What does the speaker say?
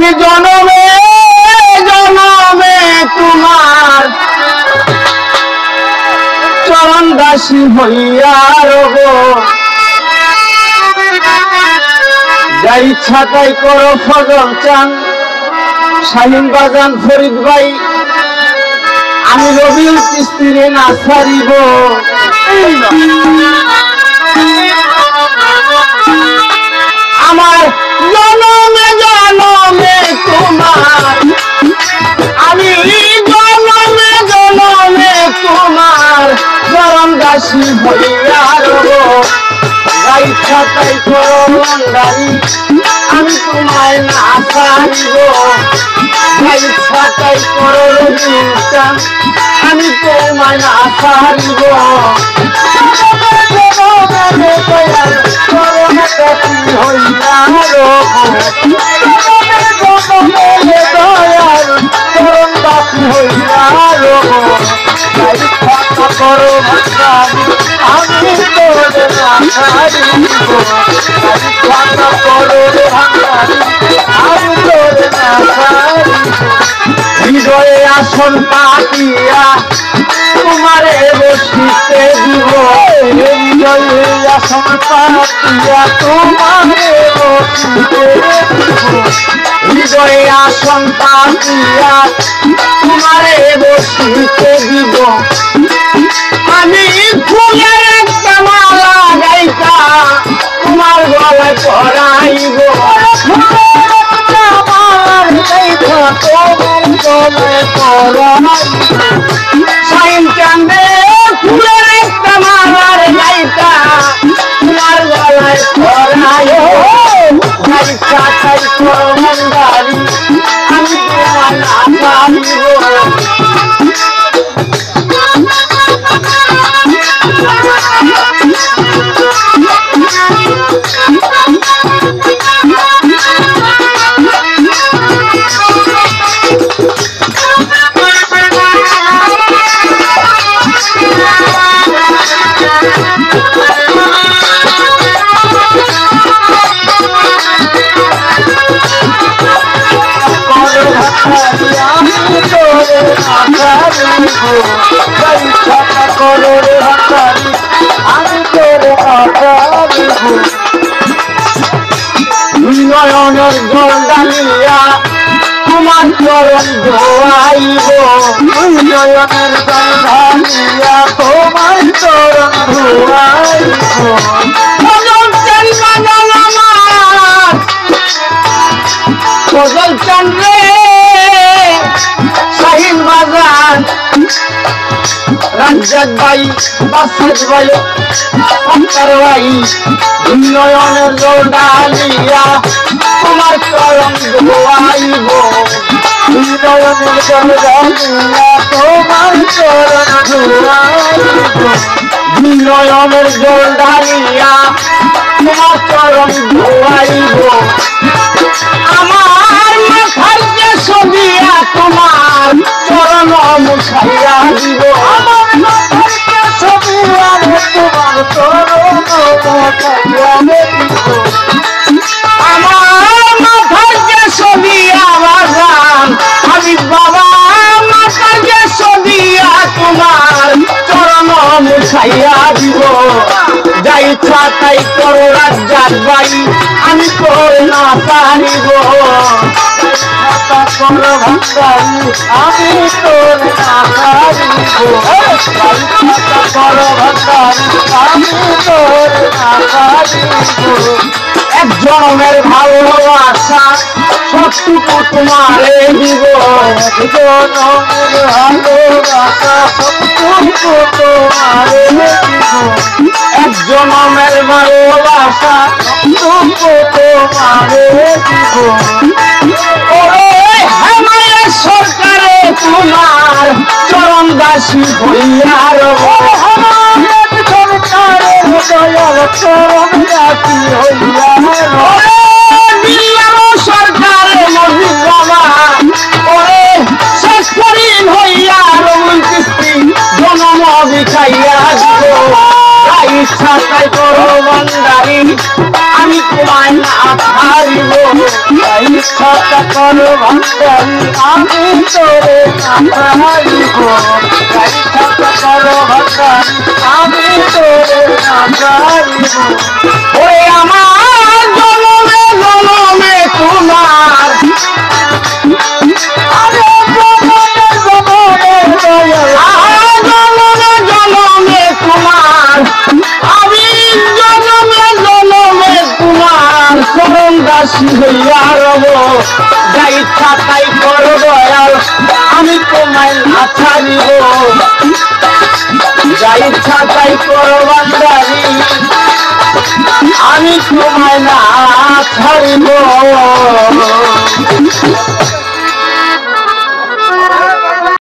আমি জনমে জনমে তোমার চরণ দাসী হইয়া রব। যা ইচ্ছা তাই করো ফজল চান, শাহিন বাজান, ফরিদ ভাই, আমি রবিউল চিশতিরে না ছাড়িব। আমার জনমে জনমে তোমার, আমি জনমে জনমে তোমার চরণ দাসী হইয়া রব। যা ইচ্ছা তাই করো ভান্ডারি, আমি তোমায় না ছাড়িব। যা ইচ্ছা তাই করো রবিউল চান, আমি তোমায় না ছাড়িব। করো আমি তোরে না ছাড়িব। আমি তোরে না ছাড়িব। হৃদয়ে আসন পাতিয়া তোমারে বসিতে দিব। হৃদয়ে আসন পাতিয়া তোমারে বসিতে দিব। হৃদয়ে আসন পাতিয়া তোমারে বসিতে দিব। আমি ফুলের একটা মালা গাইতা তোমার গলায় পরাইব। শাহিন চান্দে ফুলের একটা মালার গাইতা তোমার গলায় পরাইব। গাইতা তাই করো ভান্ডারি, আমি তোমার না ছাড়িব। নয়নের জল ডালিয়া তোমার চরণ ধোয়াইব। নয়নের জল ঢালিয়া তোমার চরণ ধোয়াইব। ফজল চান রে শাহিন বাজান, রাজ্জাক ভাই, বাসাদ ভাই, সরকার ভাই, নয়নের জল ডালিয়া তোমার চরণ ধোয়াইব। নয়নের জল ডালিয়া তোমার চরণ ধোয়াইব। নয়নের জল ডালিয়া তোমার চরণ ধোয়াইব। আমার মাথার যে ছবিয়া তোমার চরণ মুছাইয়া দিব। আমার মাথার যে ছবিয়া তোমার চরণ মুছাইয়া দিব। আমার মাথার যে ছবিয়া বাজান হাবিব বাবা, মাথার যে ছবিয়া তোমার চরণ মুছাইয়া দিব। যা ইচ্ছা তাই করো রাজ্জাক ভাই, আমি তোরে না ছাড়িব। করো ভান্ডারি, আমি তোরে না ছাড়িব। করো ভান্ডারি, আমি তোরে না ছাড়িব। এক জনমের ভালোবাসা সবটুকু তোমারে দিব। এক জনমের ভালোবাসা সবটুকু তোমারে দিব। এক জনমের ভালোবাসা সবটুকু তোমারে দিব। সরকারে তোমার চরণ দাসী হইয়া রব। সরকারের দয়াল চরণ দাসী হইয়া রব। সরকারে মজিদ বাবা ওরে শেষ করিম হইয়া রবুল চিশতি জনম বিছাইয়া দিব। ইচ্ছা তাই করো ভান্ডারি, আমি তোমায় না ছাড়িব। ইচ্ছাটা করো ভান্ডারি আমি তোরে না ছাড়িব যা ইচ্ছাটা করো ভান্ডারি আমি তোরে না ছাড়িব ওরে আমার জনমে জনমে তোমার আরে জনমে জনমে জনমে জনমে তোমার আমি জনমে জনমে তোমার চরণ দাসী হইয়া রব যা ইচ্ছা তাই করো দয়াল আমি তোমায় না ছাড়িব যা ইচ্ছা তাই করো ভান্ডারি আমি তোমায় না ছাড়িব